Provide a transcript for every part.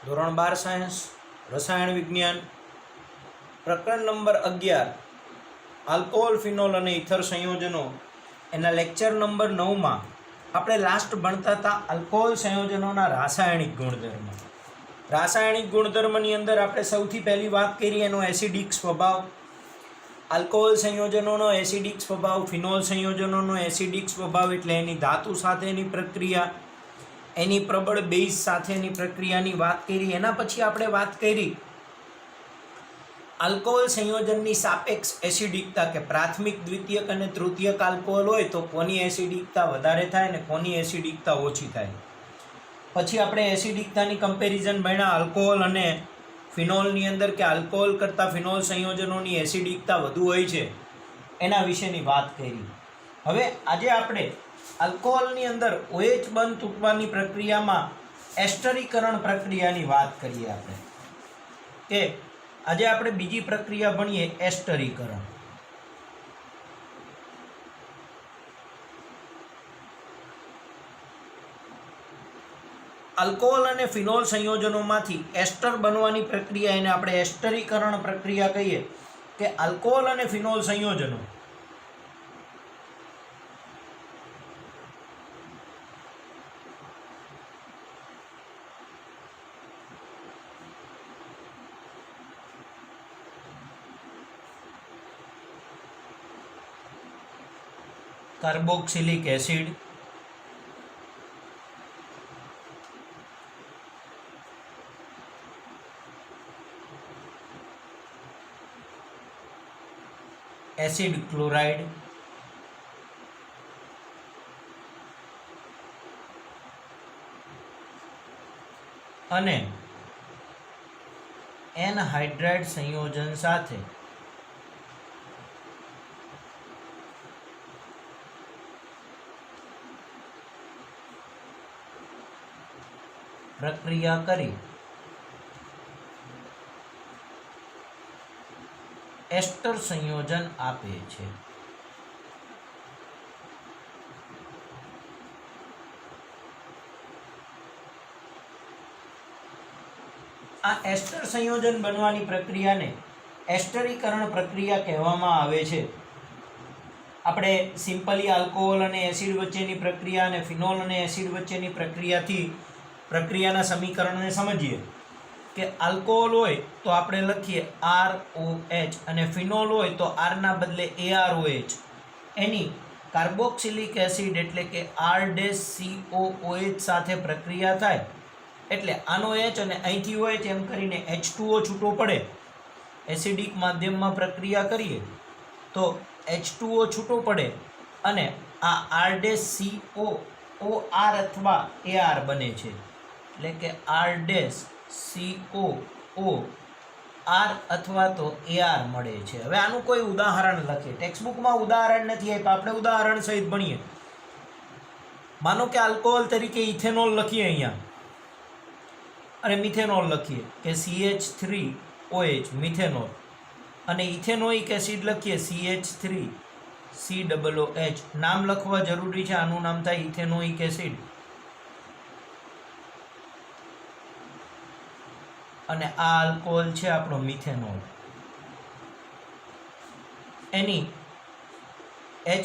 ધોરણ 12 સાયન્સ રસાયણ વિજ્ઞાન પ્રકરણ નંબર 11 આલ્કોહોલ ફિનોલ અને ઇથર સંયોજનો એના લેક્ચર નંબર 9માં આપણે લાસ્ટ ભણતા હતા આલ્કોહોલ સંયોજનોના રાસાયણિક ગુણધર્મ. રાસાયણિક ગુણધર્મની અંદર આપણે સૌથી પહેલી વાત કરી એનો એસિડિક સ્વભાવ. આલ્કોહોલ સંયોજનોનો એસિડિક સ્વભાવ, ફિનોલ સંયોજનોનો એસિડિક સ્વભાવ એટલે એની ધાતુ સાથેની પ્રક્રિયા, એની પ્રબળ બેઝ સાથેની પ્રક્રિયાની વાત કરી. એના પછી આપણે વાત કરી આલ્કોહોલ સંયોજનની સાપેક્ષ એસિડિકતા, કે પ્રાથમિક, દ્વિતીયક અને તૃતીયક આલ્કોહોલ હોય તો કોની એસિડિકતા વધારે થાય અને કોની એસિડિકતા ઓછી થાય. પછી આપણે એસિડિકતાની કમ્પેરિઝન ભણ્યા આલ્કોહોલ અને ફિનોલની અંદર, કે આલ્કોહોલ કરતાં ફિનોલ સંયોજનોની એસિડિકતા વધુ હોય છે એના વિશેની વાત કરી. હવે આજે આપણે આલ્કોહોલની અંદર OH બંધ તૂટવાની પ્રક્રિયામાં એસ્ટરીકરણ પ્રક્રિયાની વાત કરીએ. આપણે કે આજે આપણે બીજી પ્રક્રિયા ભણીએ એસ્ટરીકરણ. આલ્કોહોલ અને ફિનોલ સંયોજનોમાંથી એસ્ટર બનવાની પ્રક્રિયા, એને આપણે એસ્ટરીકરણ પ્રક્રિયા કહીએ. કે આલ્કોહોલ અને ફિનોલ સંયોજનો કાર્બોક્સિલિક એસિડ, એસિડ ક્લોરાઇડ, અને એનહાઇડ્રાઇડ સંયોજન સાથે પ્રક્રિયા કરી એસ્ટર સંયોજન આપે છે. આ એસ્ટર સંયોજન બનવાની પ્રક્રિયાને એસ્ટરીકરણ પ્રક્રિયા કહેવામાં આવે છે. આપણે સિમ્પલી આલ્કોહોલ અને એસિડ વચ્ચેની પ્રક્રિયા અને ફિનોલ અને એસિડ વચ્ચેની પ્રક્રિયાથી પ્રક્રિયાના સમીકરણને સમજીએ. કે આલ્કોહોલ હોય તો આપણે લખીએ ROH અને ફિનોલ હોય તો R ના બદલે AROH. એની કાર્બોક્સિલિક એસિડ એટલે કે R-COOH સાથે પ્રક્રિયા થાય એટલે આનો H અને અહીંથી OH એમ કરીને H2O છૂટો પડે. એસિડિક માધ્યમમાં પ્રક્રિયા કરીએ તો H2O છૂટો પડે અને આ R-COOR અથવા AR બને છે. એટલે કે R-COOR અથવા તો AR મળે છે. હવે આનું કોઈ ઉદાહરણ લખીએ. ટેક્સ્ટબુકમાં ઉદાહરણ નથી આપ્યા, આપણે ઉદાહરણ સહિત ભણીએ. માનો કે આલ્કોહોલ તરીકે ઇથેનોલ લખીએ અહીંયા અને મિથેનોલ લખીએ કે CH3OH મિથેનોલ, અને ઇથેનોઇક એસિડ લખીએ CH3COOH. નામ લખવા જરૂરી છે. આનું નામ થાય ઇથેનોઇક એસિડ અને આ આલ્કોહોલ છે આપણો મિથેનોલ. એની H+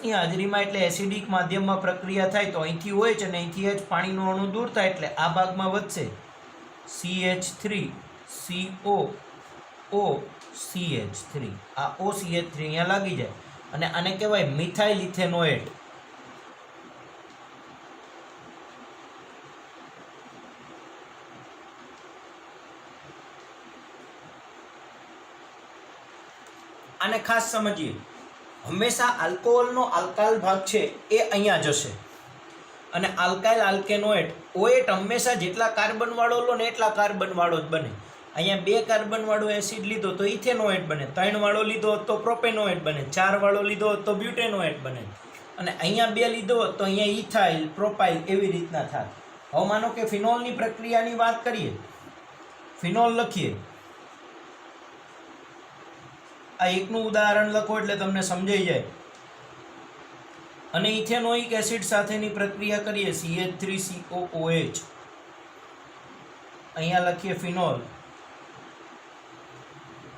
ની હાજરીમાં એટલે એસિડિક માધ્યમમાં પ્રક્રિયા થાય તો અહીંથી OH અને અહીંથી H પાણીનો અણુ દૂર થાય એટલે આ ભાગમાં વધશે CH3COOCH3. આ OCH3 અહીંયા લાગી જાય અને આને કહેવાય મિથાઇલ ઇથેનોએટ. આને ખાસ સમજીએ. હંમેશા આલ્કોહોલનો આલ્કાઇલ ભાગ છે એ અહીંયા જશે અને આલ્કાઇલ આલ્કેનોએટ OH હંમેશા જેટલા કાર્બનવાળો લો ને એટલા કાર્બનવાળો જ બને. અહીંયા 2 કાર્બનવાળો એસિડ લીધો તો ઇથેનોએટ બને, 3 વાળો લીધો તો પ્રોપેનોએટ બને, 4 વાળો લીધો તો બ્યુટેનોએટ બને, અને અહીંયા 2 લીધો તો અહીંયા ઇથાઇલ, પ્રોપાઇલ એવી રીતના થાય. હવે માનો કે ફિનોલની પ્રક્રિયાની વાત કરીએ. ફિનોલ લખીએ. આ એકનું ઉદાહરણ લખો એટલે તમને સમજાઈ જાય. અને ઇથેનોઇક એસિડ સાથેની પ્રક્રિયા કરીએ CH3COOH અહીંયા લખીએ ફિનોલ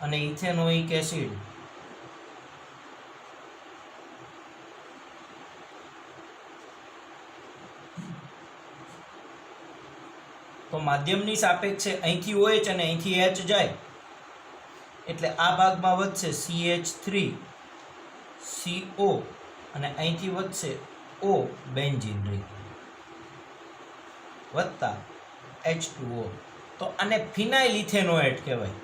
અને ઇથેનોઇક એસિડ. તો માધ્યમની સાપેક્ષે અહીંથી OH અને અહીંથી H જાય એટલે આ ભાગમાં વધશે CH3CO અને અહીંથી વધશે O બેન્ઝીન રિંગ વત્તા H2O. તો આને ફિનાઇલ ઇથેનોએટ કહેવાય.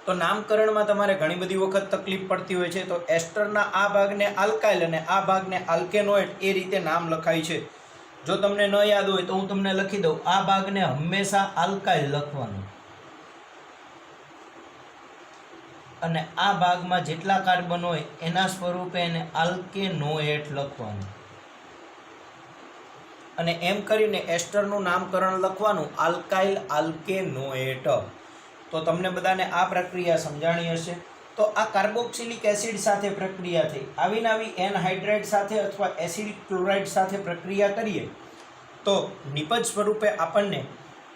તો નામકરણમાં તમારે ઘણી બધી વખત તકલીફ પડતી હોય છે. તો એસ્ટરના આ ભાગને આલ્કાઇલ અને આ ભાગને આલ્કેનોએટ એ રીતે નામ લખાય છે. જો તમને ન યાદ હોય તો હું તમને લખી દઉં. આ ભાગને હંમેશા આલ્કાઇલ લખવાનું અને આ ભાગમાં જેટલા કાર્બન હોય એના સ્વરૂપે એને આલ્કેનોએટ લખવાનું અને એમ કરીને એસ્ટરનું નામકરણ લખવાનું આલ્કાઇલ આલ્કેનોએટ. તો તમને બધાને આ પ્રક્રિયા સમજાણી હશે. તો આ કાર્બોક્સિલિક એસિડ સાથે પ્રક્રિયા થઈ આવી નવી એનહાઇડ્રાઇડ સાથે અથવા એસિડિક ક્લોરાઇડ સાથે પ્રક્રિયા કરીએ તો નિપજ સ્વરૂપે આપણને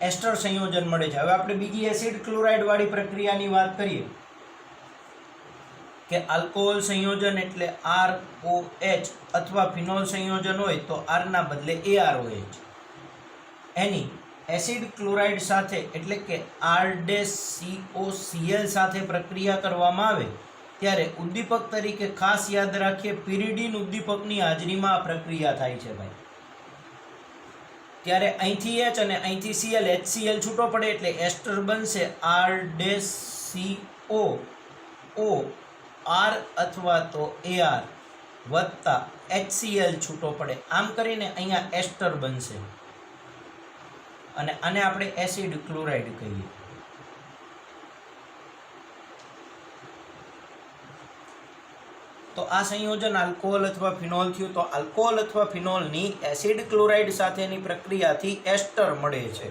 એસ્ટર સંયોજન મળે છે. હવે આપણે બીજી એસિડ ક્લોરાઇડ વાળી પ્રક્રિયાની વાત કરીએ કે આલ્કોહોલ સંયોજન એટલે ROH અથવા ફિનોલ સંયોજન હોય તો R ના બદલે AROH. એની એસિડ ક્લોરાઇડ સાથે એટલે કે R-COCl સાથે પ્રક્રિયા કરવામાં આવે ત્યારે ઉદ્દીપક તરીકે ખાસ યાદ રાખીએ પિરિડીન ઉદ્દીપકની હાજરીમાં આ પ્રક્રિયા થાય છે ભાઈ. ત્યારે અહીંથી H અને અહીંથી Cl HCl છૂટો પડે એટલે એસ્ટર બનશે R-CO R અથવા તો AR વત્તા HCl છૂટો પડે. આમ કરીને અહીંયા એસ્ટર બનશે અને આને આપણે એસિડ ક્લોરાઇડ કહીએ. તો આ સંયોજન આલ્કોહોલ અથવા ફિનોલ થયું. તો આલ્કોહોલ અથવા ફિનોલની એસિડ ક્લોરાઇડ સાથેની પ્રક્રિયાથી એસ્ટર મળે છે.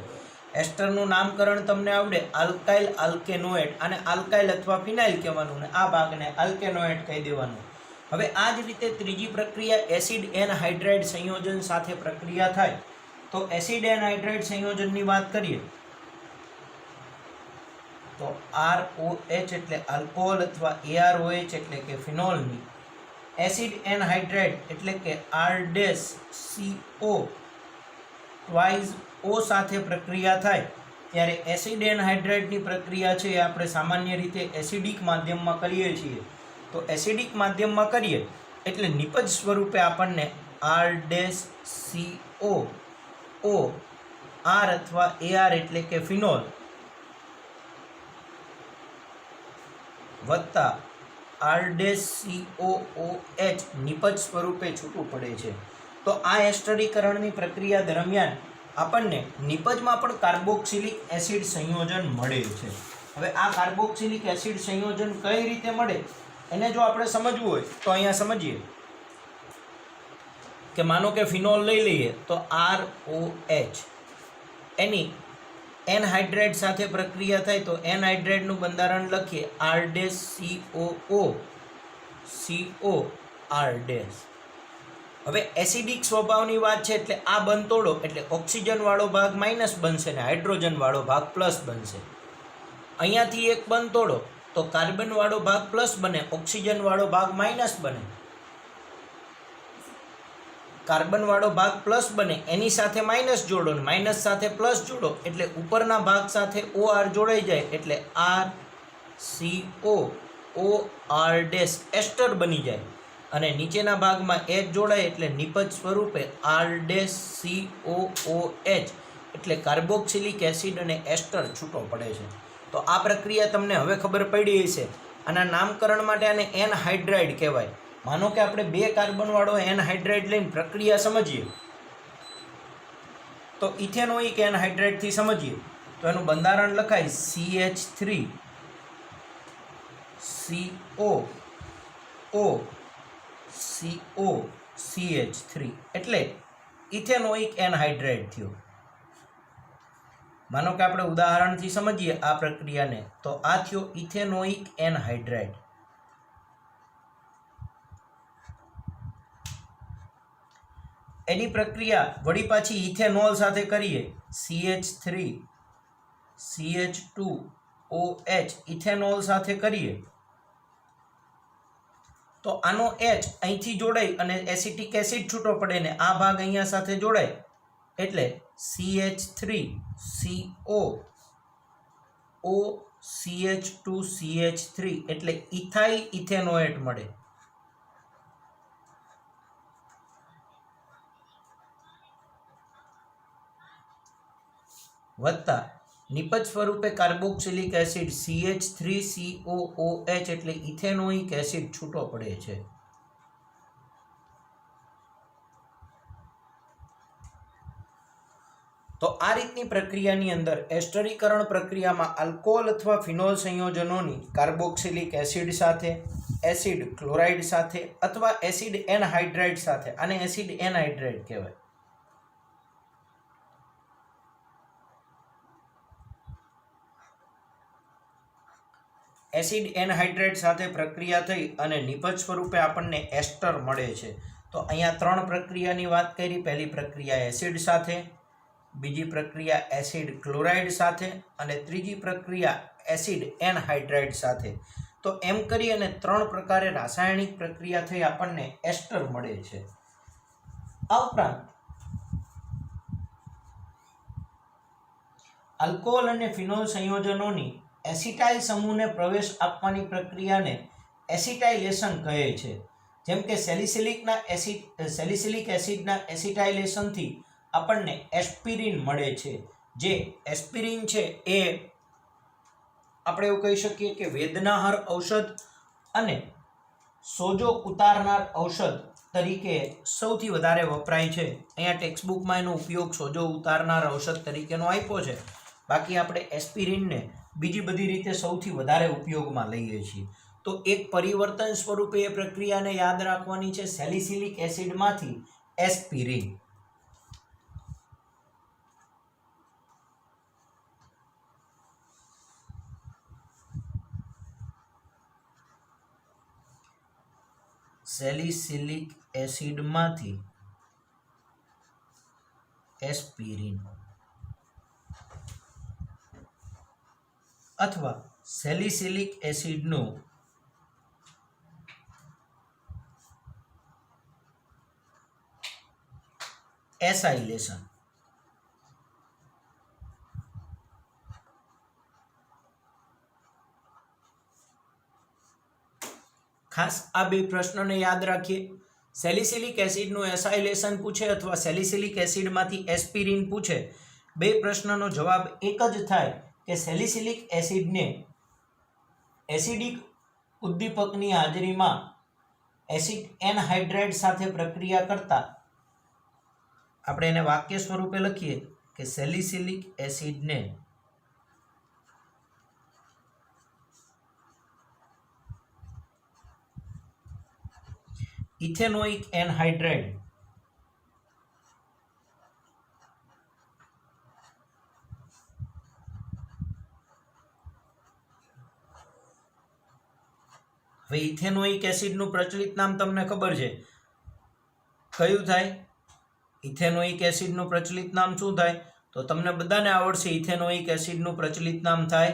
એસ્ટરનું નામકરણ તમને આવડે આલ્કાઇલ આલ્કેનોએટ. આને આલ્કાઇલ અથવા ફિનાઇલ કહેવાનું ને આ ભાગને આલ્કેનોએટ કહી દેવાનું. હવે આ જ રીતે ત્રીજી પ્રક્રિયા એસિડ એનહાઇડ્રાઇડ સંયોજન સાથે પ્રક્રિયા થાય. તો એસિડ એનહાઇડ્રાઇડ સંયોજનની વાત કરીએ તો ROH એટલે આલ્કોહોલ અથવા AROH એટલે કે ફિનોલની એસિડ એનહાઇડ્રાઇડ એટલે કે R-CO ટ્વાઇસ O સાથે પ્રક્રિયા થાય ત્યારે એસિડ એનહાઇડ્રાઇડની પ્રક્રિયા છે એ આપણે સામાન્ય રીતે એસિડિક માધ્યમમાં કરીએ છીએ. તો એસિડિક માધ્યમમાં કરીએ એટલે નિપજ સ્વરૂપે આપણને R-CO R અથવા AR એટલે કે ફિનોલ વત્તા R-COOH નિપજ સ્વરૂપે છૂટું પડે છે. તો આ એસ્ટરીકરણની પ્રક્રિયા દરમિયાન આપણને નિપજમાં પણ કાર્બોક્સિલિક એસિડ સંયોજન મળે છે. હવે આ કાર્બોક્સિલિક એસિડ સંયોજન કઈ રીતે મળે એને જો આપણે સમજવું હોય તો અહીંયા સમજીએ કે માનો કે ફિનોલ લઈ લઈએ તો ROH એની એનહાઇડ્રાઇડ સાથે પ્રક્રિયા થાય તો એનહાઇડ્રાઇડનું બંધારણ લખીએ R-COO CO R-. હવે એસિડિક સ્વભાવની વાત છે એટલે આ બંધ તોડો એટલે ઓક્સિજનવાળો ભાગ માઇનસ બનશે ને હાઇડ્રોજનવાળો ભાગ પ્લસ બનશે. અહીંયાથી એક બંધ તોડો તો કાર્બનવાળો ભાગ પ્લસ બને, ઓક્સિજનવાળો ભાગ માઇનસ બને. કાર્બનવાળો ભાગ પ્લસ બને એની સાથે માઇનસ જોડો ને માઇનસ સાથે પ્લસ જોડો એટલે ઉપરના ભાગ સાથે OR જોડાઈ જાય એટલે RCO OR- એસ્ટર બની જાય અને નીચેના ભાગમાં H જોડાય એટલે નિપજ સ્વરૂપે R-COOH એટલે કાર્બોક્સિલિક એસિડ અને એસ્ટર છૂટો પડે છે. તો આ પ્રક્રિયા તમને હવે ખબર પડી હશે. આના નામકરણ માટે આને એનહાઇડ્રાઇડ કહેવાય. માનો કે આપણે 2 કાર્બનવાળો એનહાઇડ્રાઇડ લઈને પ્રક્રિયા સમજીએ તો ઇથેનોઇક એનહાઇડ્રાઇડથી સમજીએ તો એનું બંધારણ લખાય CH3COOCH3 એટલે ઇથેનોઇક એનહાઇડ્રાઇડ થયો. માનો કે આપણે ઉદાહરણથી સમજીએ આ પ્રક્રિયાને તો આ થયો ઇથેનોઇક એનહાઇડ્રાઇડ. એની પ્રક્રિયા વળી પાછી ઇથેનોલ સાથે કરીએ, CH3 CH2OH ઇથેનોલ સાથે કરીએ તો આનો H અહીંથી જોડાય અને એસિટિક એસિડ છૂટો પડે ને આ ભાગ અહીંયા સાથે જોડાય એટલે CH3CO OCH2CH3 એટલે ઇથાઇલ ઇથેનોએટ મળે. વત્તા નિપજ સ્વરૂપે કાર્બોક્સિલિક એસિડ CH3COOH એટલે ઇથેનોઇક એસિડ છૂટો પડે છે. તો આ રીતની પ્રક્રિયાની અંદર એસ્ટરીકરણ પ્રક્રિયામાં આલ્કોહોલ અથવા ફિનોલ સંયોજનોની કાર્બોક્સિલિક એસિડ સાથે, એસિડ ક્લોરાઇડ સાથે અથવા એસિડ એનહાઇડ્રાઇડ સાથે, આને એસિડ એનહાઇડ્રાઇડ કહેવાય, એસિડ એનહાઇડ્રાઇડ સાથે પ્રક્રિયા થઈ અને નિપજ સ્વરૂપે આપણને એસ્ટર મળે છે. તો અહીંયા 3 પ્રક્રિયાની વાત કરી. પહેલી પ્રક્રિયા એસિડ સાથે, બીજી પ્રક્રિયા એસિડ ક્લોરાઇડ સાથે અને ત્રીજી પ્રક્રિયા એસિડ એનહાઇડ્રાઇડ સાથે. તો એમ કરી અને 3 પ્રકારે રાસાયણિક પ્રક્રિયા થઈ આપણને એસ્ટર મળે છે. આ ઉપરાંત આલ્કોહોલ અને ફિનોલ સંયોજનોની એસિટાઇલ સમૂહને પ્રવેશ આપવાની પ્રક્રિયાને એસિટાઇલેશન કહે છે. જેમ કે સેલિસિલિક એસિડના એસિટાઇલેશનથી આપણને એસ્પિરિન મળે છે. જે એસ્પિરિન છે એ આપણે એવું કહી શકીએ કે વેદનાહર ઔષધ અને સોજો ઉતારનાર ઔષધ તરીકે સૌથી વધારે વપરાય છે. અહીંયા ટેક્સ્ટબુકમાં એનો ઉપયોગ સોજો ઉતારનાર ઔષધ તરીકેનો આપ્યો છે. બાકી આપણે એસ્પિરિનને બીજી બધી રીતે સૌથી વધારે ઉપયોગમાં લઈએ છીએ. તો એક પરિવર્તન સ્વરૂપે એ પ્રક્રિયાને યાદ રાખવાની છે, સેલિસિલિક એસિડમાંથી એસ્પિરિન. સેલિસિલિક એસિડમાંથી એસ્પિરિન અથવા સેલિસિલિક એસિડનું એસાઇલેશન. ખાસ આ બે પ્રશ્નને યાદ રાખીએ. સેલિસિલિક એસિડનું એસાઇલેશન પૂછે અથવા સેલિસિલિક એસિડમાંથી એસ્પિરિન પૂછે, બે પ્રશ્નનો જવાબ એક જ થાય કે સેલિસિલિક એસિડને એસિડિક ઉદ્દીપકની હાજરીમાં એસિડ એનહાઇડ્રાઇડ સાથે પ્રક્રિયા કરતા આપણે એને વાક્ય સ્વરૂપે લખીએ કે સેલિસિલિક એસિડને ઇથેનોઇક એનહાઇડ્રાઇડ હવે ઇથેનોઇક એસિડનું પ્રચલિત નામ તમને ખબર છે, કયું થાય? ઇથેનોઇક એસિડનું પ્રચલિત નામ શું થાય? તો તમને બધાને આવડશે. ઇથેનોઇક એસિડનું પ્રચલિત નામ થાય,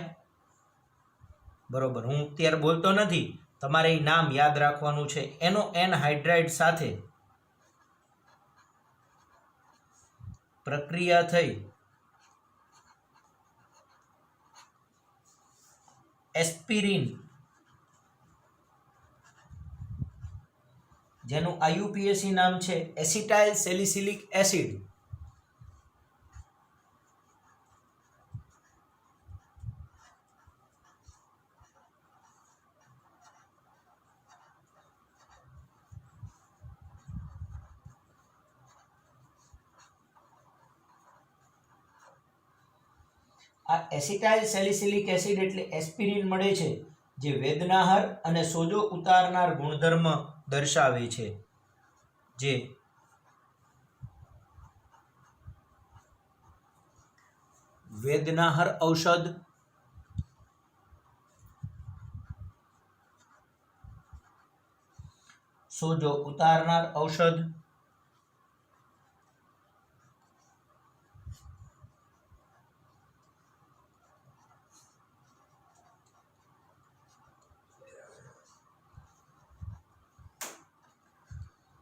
બરોબર, હું અત્યારે બોલતો નથી, તમારે એ નામ યાદ રાખવાનું છે. એનો એનહાઇડ્રાઇડ સાથે પ્રક્રિયા થઈ એસ્પિરિન, જેનું IUPAC નામ છે એસિટાઇલ સેલિસિલિક એસિડ, આ એસિટાઇલ સેલિસિલિક એસિડ એટલે એસ્પિરિન મળે છે, જે વેદનાહર અને સોજો ઉતારનાર ગુણધર્મ દર્શાવે છે. જે વેદનાહર ઔષધ, સોજો ઉતારનાર ઔષધ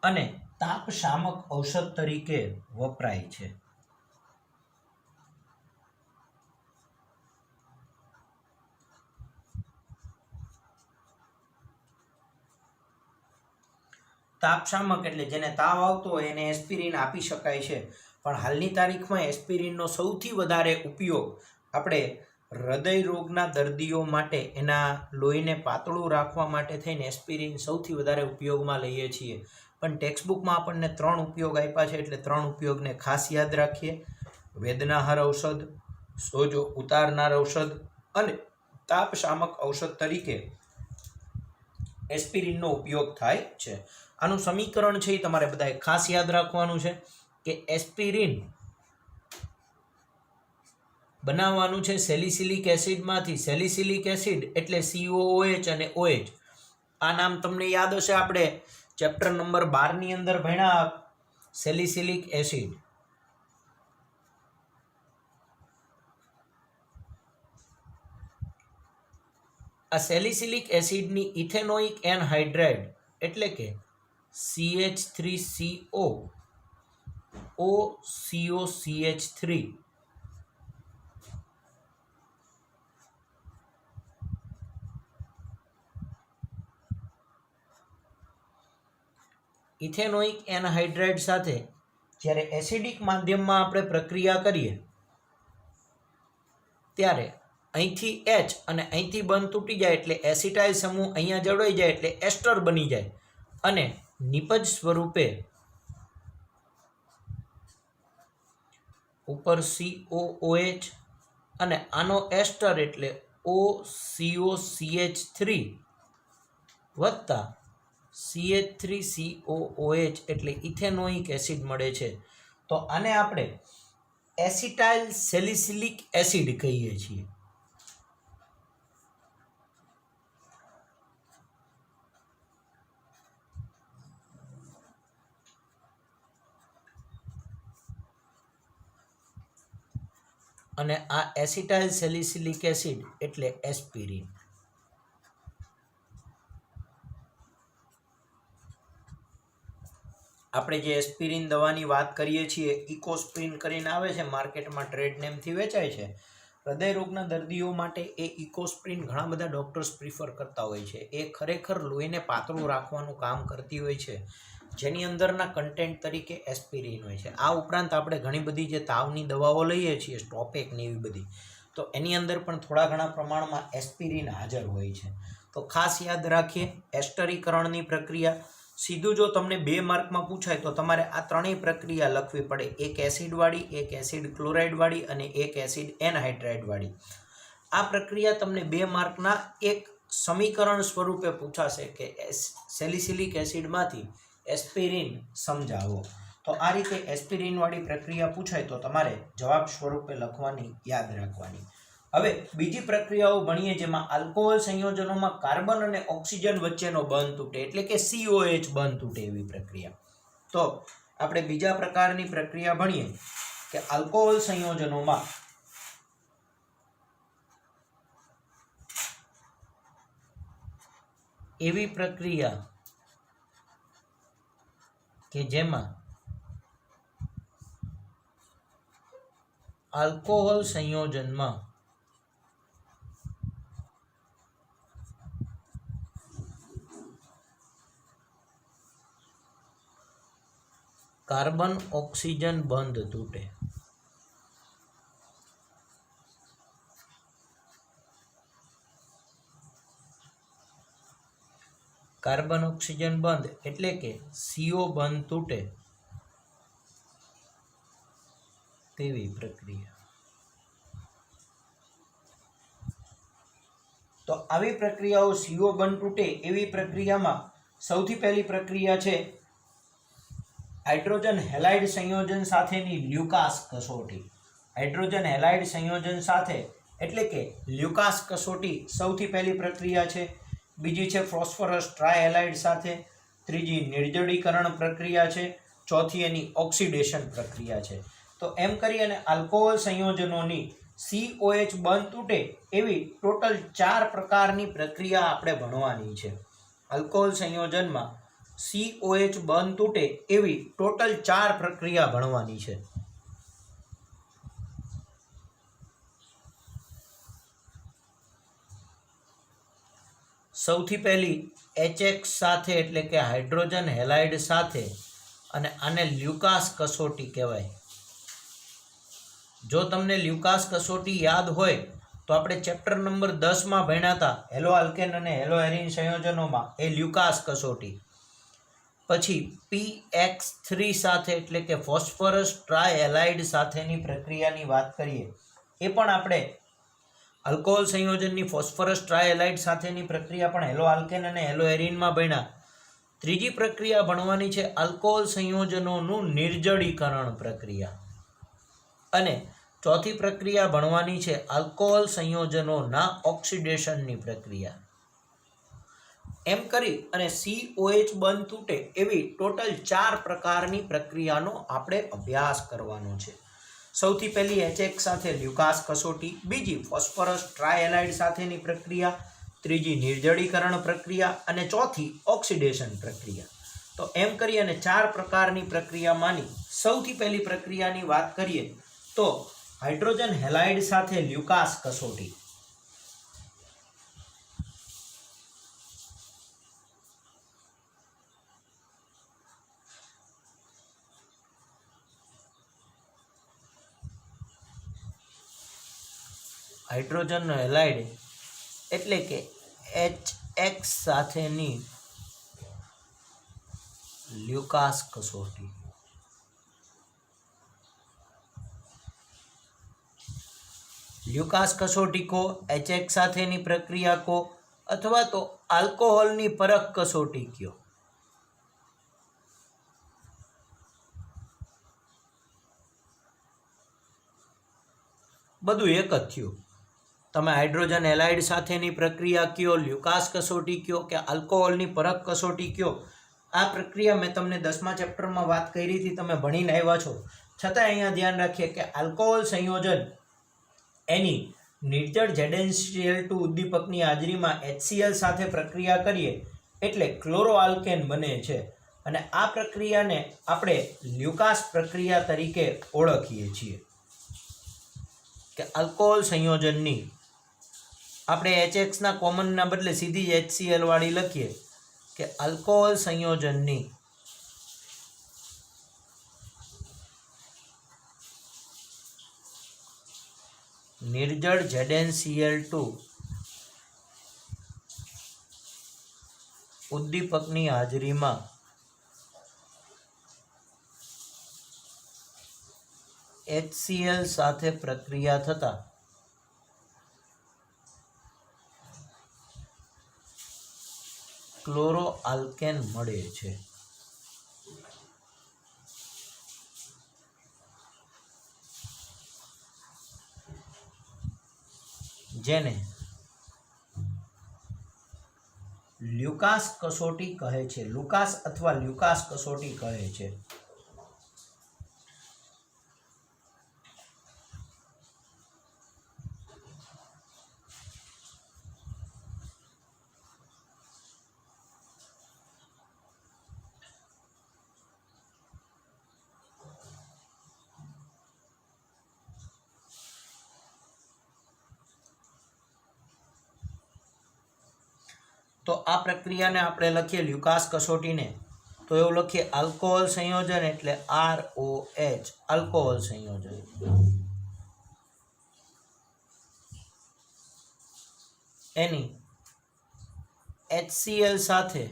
અને તાપશામક ઔષધ તરીકે વપરાય છે. તાપશામક એટલે જેને તાવ આવતો હોય એને એસ્પિરિન આપી શકાય છે, પણ હાલની તારીખમાં એસ્પિરિનનો સૌથી વધારે ઉપયોગ આપણે હૃદય રોગના દર્દીઓ માટે એના લોહીને પાતળું રાખવા માટે થઈને એસ્પિરિન સૌથી વધારે ઉપયોગમાં લઈએ છીએ. પણ ટેક્સ્ટબુકમાં આપણને 3 ઉપયોગ આપ્યા છે, એટલે 3 ઉપયોગને ખાસ યાદ રાખીએ. વેદનાહાર ઔષધ, સોજો ઉતારનાર ઔષધ અને તાપશામક ઔષધ તરીકે એસ્પિરિનનો ઉપયોગ થાય છે. આનું સમીકરણ છે એ તમારે બધાએ ખાસ યાદ રાખવાનું છે કે એસ્પિરિન બનાવવાનું છે સેલિસિલિક એસિડમાંથી. સેલિસિલિક એસિડ એટલે COOH અને OH. આ નામ તમને યાદ હશે, આપણે ચેપ્ટર નંબર 12 ની અંદર ભણ્યા સેલિસિલિક એસિડ. આ સેલિસિલિક એસિડની ઇથેનોઇક એનહાઇડ્રાઇડ એટલે કે CH3CO OCOCH3 ઇથેનોઇક એનહાઇડ્રાઇડ સાથે જ્યારે એસિડિક માધ્યમમાં આપણે પ્રક્રિયા કરીએ ત્યારે અહીંથી H અને અહીંથી બંધ તૂટી જાય એટલે એસિટાઇલ સમૂહ અહીંયા જળવાઈ જાય એટલે એસ્ટર બની જાય અને નિપજ સ્વરૂપે ઉપર COOH અને આનો એસ્ટર એટલે OCOCH3 વત્તા CH3COOH એટલે ઇથેનોઇક એસિડ મળે છે. તો આને આપણે એસિટાઇલ સેલિસિલિક એસિડ કહીએ છીએ. અને આ એસિટાઇલ સેલિસિલિક એસિડ એટલે એસ્પિરિન. આપણે જે એસ્પિરિન દવાની વાત કરીએ છીએ ઇકોસ્પ્રિન કરીને આવે છે, માર્કેટમાં ટ્રેડ નેમથી વેચાય છે. હૃદય રોગના દર્દીઓ માટે એ ઇકોસ્પ્રિન ઘણા બધા ડૉક્ટર્સ પ્રિફર કરતા હોય છે. એ ખરેખર લોહીને પાતળું રાખવાનું કામ કરતી હોય છે, જેની અંદરના કન્ટેન્ટ તરીકે એસ્પિરિન હોય છે. આ ઉપરાંત આપણે ઘણી બધી જે તાવની દવાઓ લઈએ છીએ સ્ટોપેક ને એવી બધી, તો એની અંદર પણ થોડા ઘણા પ્રમાણમાં એસ્પિરિન હાજર હોય છે. તો ખાસ યાદ રાખીએ એસ્ટરીકરણની પ્રક્રિયા. સીધું જો તમને 2 માર્કમાં પૂછાય તો તમારે આ ત્રણેય પ્રક્રિયા લખવી પડે, એક એસિડવાળી, એક એસિડ ક્લોરાઇડવાળી અને એક એસિડ એનહાઇડ્રાઇડવાળી. આ પ્રક્રિયા તમને 2 માર્કના એક સમીકરણ સ્વરૂપે પૂછાશે કે સેલિસિલિક એસિડમાંથી એસ્પિરિન સમજાવો. તો આ રીતે એસ્પિરિનવાળી પ્રક્રિયા પૂછાય તો તમારે જવાબ સ્વરૂપે લખવાની, યાદ રાખવાની. હવે બીજી પ્રક્રિયાઓ ભણીએ જેમાં આલ્કોહોલ સંયોજનોમાં કાર્બન અને ઓક્સિજન વચ્ચેનો બંધ તૂટે એટલે કે COH બંધ તૂટે એવી પ્રક્રિયા. તો આપણે બીજા પ્રકારની પ્રક્રિયા ભણીએ કે આલ્કોહોલ સંયોજનોમાં એવી પ્રક્રિયા કે જેમાં આલ્કોહોલ સંયોજનમાં કાર્બન ઓક્સિજન બંધ તૂટે. કાર્બન ઓક્સિજન બંધ એટલે કે CO બંધ તૂટે તેવી પ્રક્રિયા. તો આવી પ્રક્રિયાઓ CO બંધ તૂટે એવી પ્રક્રિયામાં સૌથી પહેલી પ્રક્રિયા છે હાઇડ્રોજન હેલાઇડ સંયોજન સાથેની લ્યુકાસ કસોટી. હાઇડ્રોજન હેલાઇડ સંયોજન સાથે એટલે કે લ્યુકાસ કસોટી સૌથી પહેલી પ્રક્રિયા છે. બીજી છે ફોસ્ફરસ ટ્રાયહેલાઇડ સાથે. ત્રીજી નિર્જળીકરણ પ્રક્રિયા છે. ચોથી એની ઓક્સિડેશન પ્રક્રિયા છે. તો એમ કરી અને આલ્કોહોલ સંયોજનોની COH બંધ તૂટે એવી ટોટલ 4 પ્રકારની પ્રક્રિયા આપણે ભણવાની છે. આલ્કોહોલ સંયોજનમાં COH બંધ તૂટે એવી ટોટલ 4 પ્રક્રિયા ભણવાની છે. સૌથી પહેલી HX સાથે એટલે કે હાઇડ્રોજન હેલાઇડ સાથે, અને આને લ્યુકાસ કસોટી કહેવાય. જો તમને લ્યુકાસ કસોટી યાદ હોય તો આપણે ચેપ્ટર નંબર 10 ભણ્યા હતા હેલો આલ્કેન અને હેલો એરિન સંયોજનોમાં, એ લ્યુકાસ કસોટી. પછી PX3 સાથે એટલે કે ફોસ્ફરસ ટ્રાયહેલાઇડ સાથેની પ્રક્રિયાની વાત કરીએ, એ પણ આપણે આલ્કોહોલ સંયોજનની ફોસ્ફરસ ટ્રાયહેલાઇડ સાથેની પ્રક્રિયા પણ હેલો આલ્કેન અને હેલો એરિનમાં ભણ્યા. ત્રીજી પ્રક્રિયા ભણવાની છે આલ્કોહોલ સંયોજનોનું નિર્જળીકરણ પ્રક્રિયા, અને ચોથી પ્રક્રિયા ભણવાની છે આલ્કોહોલ સંયોજનોના ઓક્સિડેશનની પ્રક્રિયા. એમ કરી અને COH બંધ તૂટે એવી ટોટલ 4 પ્રકારની પ્રક્રિયાનો આપણે અભ્યાસ કરવાનો છે. સૌથી પહેલી HX સાથે લ્યુકાસ કસોટી, બીજી ફોસ્ફરસ ટ્રાયહેલાઇડ સાથેની પ્રક્રિયા, ત્રીજી નિર્જળીકરણ પ્રક્રિયા અને ચોથી ઓક્સિડેશન પ્રક્રિયા. તો એમ કરી અને 4 પ્રકારની પ્રક્રિયામાંની સૌથી પહેલી પ્રક્રિયાની વાત કરીએ તો હાઇડ્રોજન હેલાઇડ સાથે લ્યુકાસ કસોટી. હાઇડ્રોજન હેલાઇડ એટલે કે HX સાથેની લ્યુકાસ કસોટી. લ્યુકાસ કસોટી કો, HX સાથેની પ્રક્રિયા કો, અથવા તો આલ્કોહોલની પરખ કસોટી કયો. બધું એક જ થયું. તમે હાઇડ્રોજન હેલાઇડ સાથેની પ્રક્રિયા કયો, લ્યુકાસ કસોટી કયો કે આલ્કોહોલની પરખ કસોટી કયો, આ પ્રક્રિયા મેં તમને 10મા ચેપ્ટરમાં વાત કરી હતી, તમે ભણીને આવ્યા છો. છતાં અહીંયા ધ્યાન રાખીએ કે આલ્કોહોલ સંયોજન એની નિર્જળ ZnCl2 ઉદ્દીપકની હાજરીમાં HCl સાથે પ્રક્રિયા કરીએ એટલે ક્લોરોઆલ્કેન બને છે, અને આ પ્રક્રિયાને આપણે લ્યુકાસ પ્રક્રિયા તરીકે ઓળખીએ છીએ. કે આલ્કોહોલ સંયોજનની આપણે HXના કોમનના બદલે સીધી જ HCl વાળી લખીએ કે આલ્કોહોલ સંયોજનની નિર્જળ ZnCl2 ઉદ્દીપકની હાજરીમાં HCl સાથે પ્રક્રિયા થતા ક્લોરોઆલ્કેન મળે છે. જેને લ્યુકાસ કસોટી કહે છે, લુકાસ અથવા લ્યુકાસ કસોટી કહે છે. તો આ પ્રક્રિયાને આપણે લખીએ લ્યુકાસ કસોટીને, તો એવું લખીએ આલ્કોહોલ સંયોજન એટલે ROH, આલ્કોહોલ સંયોજન. એની HCl સાથે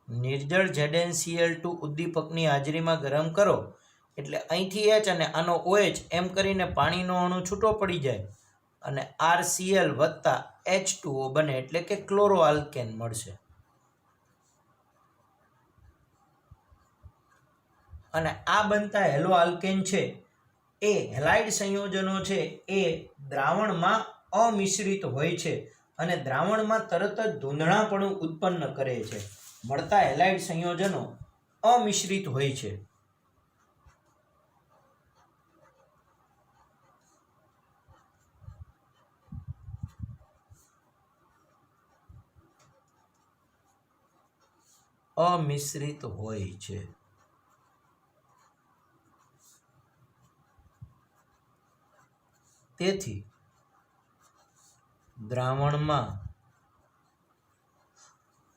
નિર્જળ ZnCl2 ઉદ્દીપકની હાજરીમાં ગરમ કરો એટલે અહીંથી H અને આનો OH એમ કરીને પાણીનો અણુ છૂટો પડી જાય અને RCl વત્તા H2O બને એટલે કે ક્લોરોઆલ્કેન મળશે. અને આ બનતા હેલો આલ્કેન છે એ હેલાઇડ સંયોજનો છે એ દ્રાવણમાં અમિશ્રિત હોય છે અને દ્રાવણમાં તરત જ ધૂંધળાપણું ઉત્પન્ન કરે છે. મળતા હેલાઇડ સંયોજનો અમિશ્રિત હોય છે. અમિશ્રિત હોય છે. તેથી દ્રાવણમાં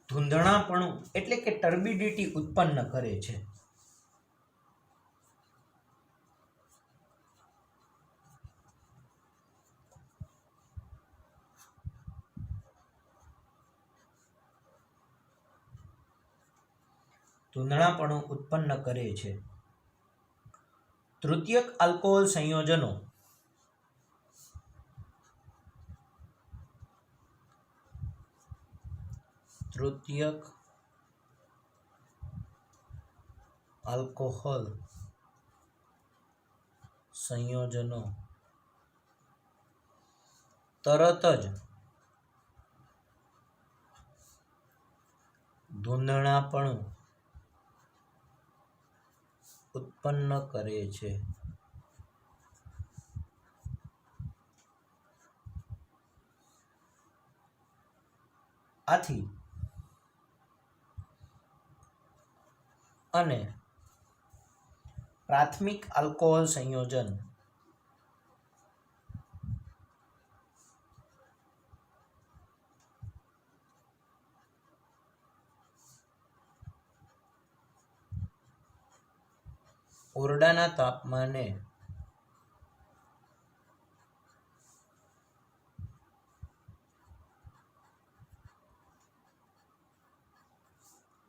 ધૂંધણાપણું એટલે કે ટર્બિડિટી ઉત્પન્ન કરે છે. ધૂંધણાપણું ઉત્પન્ન કરે છે. તૃતીયક આલ્કોહોલ સંયોજનો તૃતીયક આલ્કોહોલ સંયોજનો તરત જ ધૂંધણાપણું ઉત્પન્ન કરે છે. આથી અને પ્રાથમિક આલ્કોહોલ સંયોજન ઓરડાના તાપમાને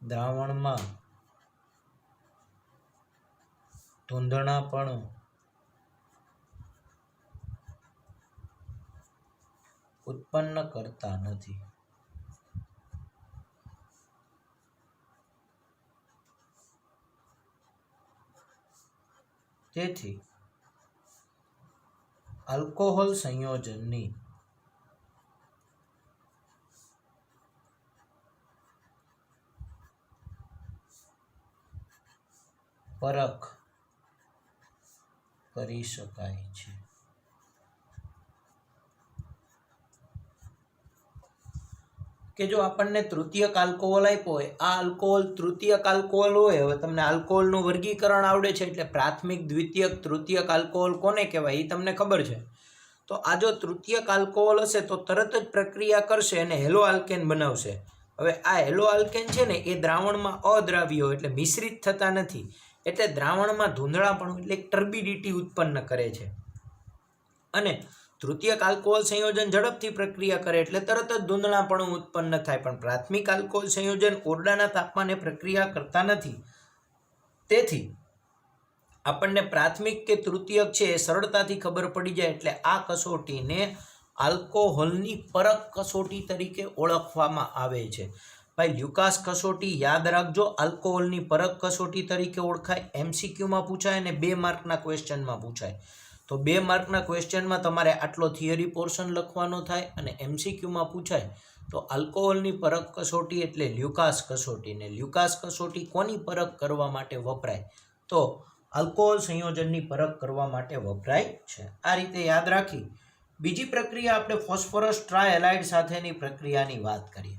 દ્રાવણમાં ધૂંધણાપણું ઉત્પન્ન કરતા નથી. તેથી આલ્કોહોલ સંયોજનની પરખ કરી શકાય છે. કે જો આપણને તૃતીયક આલ્કોહોલ આપ્યો હોય, આ આલ્કોહોલ તૃતીયક આલ્કોહોલ હોય, હવે તમને આલ્કોહોલનું વર્ગીકરણ આવડે છે એટલે પ્રાથમિક, દ્વિતીયક, તૃતીયક આલ્કોહોલ કોને કહેવાય એ તમને ખબર છે. તો આ જો તૃતીયક આલ્કોહોલ હશે તો તરત જ પ્રક્રિયા કરશે અને હેલો આલ્કેન બનાવશે. હવે આ હેલો આલ્કેન છે ને એ દ્રાવણમાં અદ્રાવ્ય હોય એટલે મિશ્રિત થતા નથી, એટલે દ્રાવણમાં ધૂંધળાપણું એટલે ટર્બિડિટી ઉત્પન્ન કરે છે. અને તૃતીયક આલ્કોહોલ સંયોજન ઝડપથી પ્રક્રિયા કરે એટલે તરત જ ધૂંધળાપણું ઉત્પન્ન થાય. પણ પ્રાથમિક આલ્કોહોલ સંયોજન ઓરડાના તાપમાને પ્રક્રિયા કરતા નથી. તેથી આપણને પ્રાથમિક કે તૃતીયક છે એ સરળતાથી ખબર પડી જાય. એટલે આ કસોટીને આલ્કોહોલની પરખ કસોટી તરીકે ઓળખવામાં આવે છે. ભાઈ લ્યુકાસ કસોટી યાદ રાખજો, આલ્કોહોલની પરખ કસોટી તરીકે ઓળખાય. MCQમાં પૂછાય અને 2 માર્કના ક્વેશ્ચનમાં પૂછાય. તો 2 માર્કના ક્વેશ્ચનમાં તમારે આટલો થિયરી પોર્શન લખવાનો થાય અને MCQમાં પૂછાય તો આલ્કોહોલની પરખ કસોટી એટલે લ્યુકાસ કસોટી. ને લ્યુકાસ કસોટી કોની પરખ કરવા માટે વપરાય? તો આલ્કોહોલ સંયોજનની પરખ કરવા માટે વપરાય છે. આ રીતે યાદ રાખી બીજી પ્રક્રિયા આપણે ફોસ્ફરસ ટ્રાયહેલાઇડ સાથેની પ્રક્રિયાની વાત કરીએ.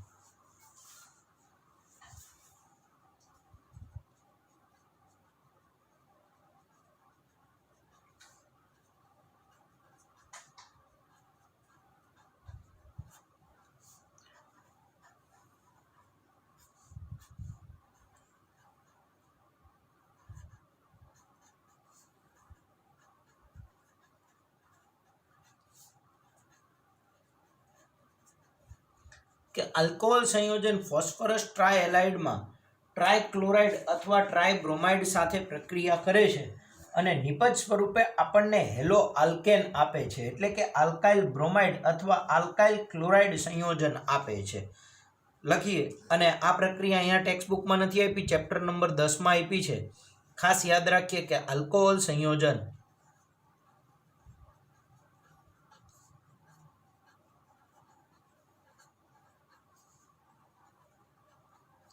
કે આલ્કોહોલ સંયોજન ફોસ્ફરસ ટ્રાયહેલાઇડમાં ટ્રાયક્લોરાઇડ અથવા ટ્રાયબ્રોમાઇડ સાથે પ્રક્રિયા કરે છે અને નિપજ સ્વરૂપે આપણને હેલો આલ્કેન આપે છે, એટલે કે આલ્કાઇલ બ્રોમાઇડ અથવા આલ્કાઇલ ક્લોરાઇડ સંયોજન આપે છે. લખીએ. અને આ પ્રક્રિયા અહીંયા ટેક્સ્ટબુકમાં નથી આપી, ચેપ્ટર નંબર 10માં આપી છે. ખાસ યાદ રાખીએ કે આલ્કોહોલ સંયોજન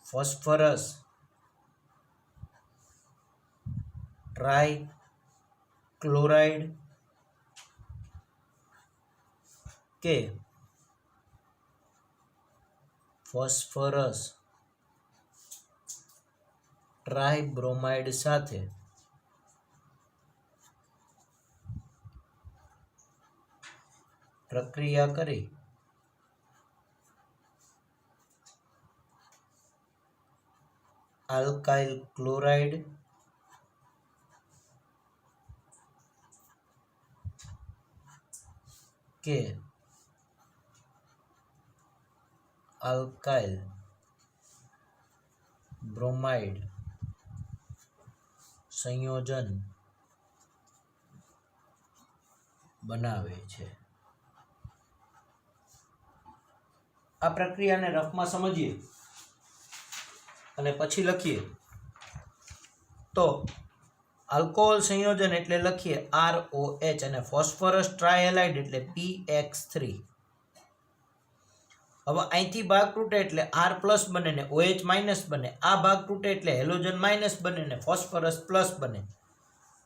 ફોસ્ફરસ ટ્રાયક્લોરાઇડ કે ફોસ્ફરસ ટ્રાયબ્રોમાઇડ સાથે પ્રક્રિયા કરી આલ્કાઇલ ક્લોરાઇડ કે આલ્કાઇલ બ્રોમાઇડ સંયોજન બનાવે છે. આ પ્રક્રિયાને રફમાં સમજીએ અને પછી લખીએ તો આલ્કોહોલ સંયોજન એટલે લખીએ ROH અને ફોસ્ફરસ ટ્રાયહેલાઇડ એટલે PX3. હવે અહીંથી ભાગ તૂટે એટલે R પ્લસ બને ને OH માઇનસ બને. આ ભાગ તૂટે એટલે હેલોજન માઇનસ બને ને ફોસ્ફરસ પ્લસ બને.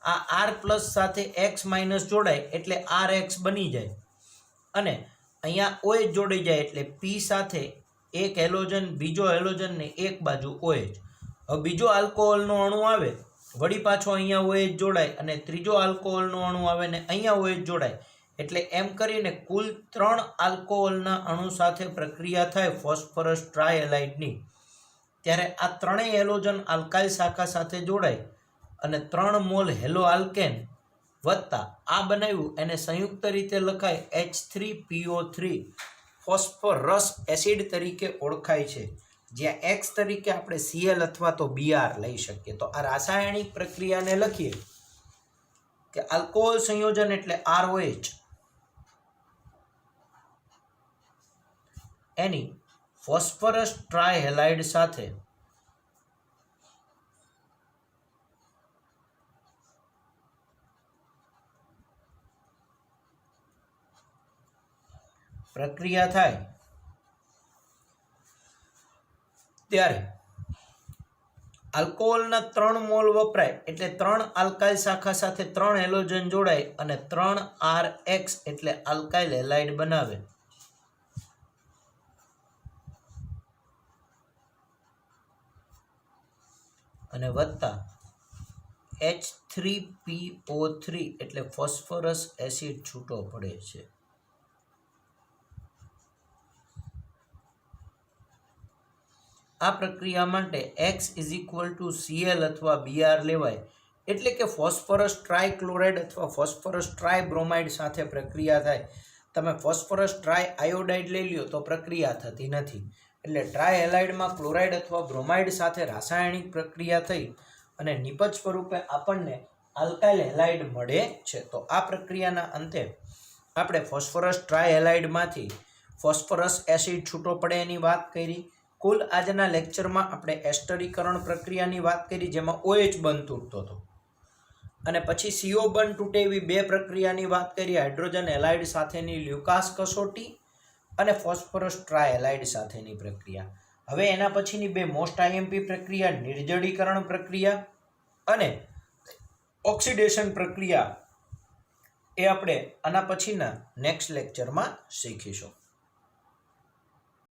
આ R પ્લસ સાથે X માઇનસ જોડાય એટલે RX બની જાય અને અહીંયા OH જોડાઈ જાય એટલે P સાથે એક હેલોજન, બીજો હેલોજન ને એક બાજુ OH. હવે બીજો આલ્કોહોલનો અણુ આવે, વળી પાછો અહીંયા OH જોડાય અને ત્રીજો આલ્કોહોલનો અણુ આવે ને અહીંયા OH જોડાય એટલે એમ કરીને કુલ 3 આલ્કોહોલના અણુ સાથે પ્રક્રિયા થાય ફોસ્ફરસ ટ્રાયહેલાઇડની. ત્યારે આ ત્રણેય હેલોજન આલ્કાઇલ શાખા સાથે જોડાય અને 3 મોલ હેલો આલ્કેન વત્તા આ બનાવ્યું એને સંયુક્ત રીતે લખાય H3PO3 ફોસ્ફરસ એસિડ તરીકે ઓળખાય છે, જ્યાં X તરીકે આપણે Cl અથવા તો Br લઈ શકીએ. તો આ રાસાયણિક પ્રક્રિયાને લખીએ કે આલ્કોહોલ સંયોજન એટલે ROH એની ફોસ્ફરસ ટ્રાયહેલાઇડ સાથે પ્રક્રિયા થાય ત્યારે આલ્કોહોલના 3 મોલ વપરાય એટલે 3 આલ્કાઇલ શાખા સાથે 3 હેલોજન જોડાય અને 3 RX એટલે આલ્કાઇલ હેલાઇડ બનાવે. અને વત્તા H3PO3 એટલે ફોસ્ફરસ એસિડ છૂટો પડે છે. આ પ્રક્રિયા માટે X Cl અથવા Br લેવાય એટલે કે ફોસ્ફરસ ટ્રાયક્લોરાઇડ અથવા ફોસ્ફરસ ટ્રાયબ્રોમાઇડ સાથે પ્રક્રિયા થાય. તમે ફોસ્ફરસ ટ્રાય આયોડાઇડ લઈ લ્યો તો પ્રક્રિયા થતી નથી. એટલે ટ્રાયહેલાઇડમાં ક્લોરાઇડ અથવા બ્રોમાઇડ સાથે રાસાયણિક પ્રક્રિયા થઈ અને નિપજ સ્વરૂપે આપણને આલ્કાઇલ હેલાઇડ મળે છે. તો આ પ્રક્રિયાના અંતે આપણે ફોસ્ફરસ ટ્રાયહેલાઇડમાંથી ફોસ્ફરસ એસિડ છૂટો પડે એની વાત કરી. કુલ આજના લેક્ચરમાં આપણે એસ્ટરીકરણ પ્રક્રિયાની વાત કરી જેમાં OH બંધ તૂટતો હતો અને પછી CO બંધ તૂટે એવી 2 પ્રક્રિયાની વાત કરી, હાઇડ્રોજન હેલાઇડ સાથેની લ્યુકાસ કસોટી અને ફોસ્ફરસ ટ્રાયહેલાઇડ સાથેની પ્રક્રિયા. હવે એના પછીની 2 મોસ્ટ IMP પ્રક્રિયા નિર્જળીકરણ પ્રક્રિયા અને ઓક્સિડેશન પ્રક્રિયા એ આપણે આના પછીના નેક્સ્ટ લેક્ચરમાં શીખીશું.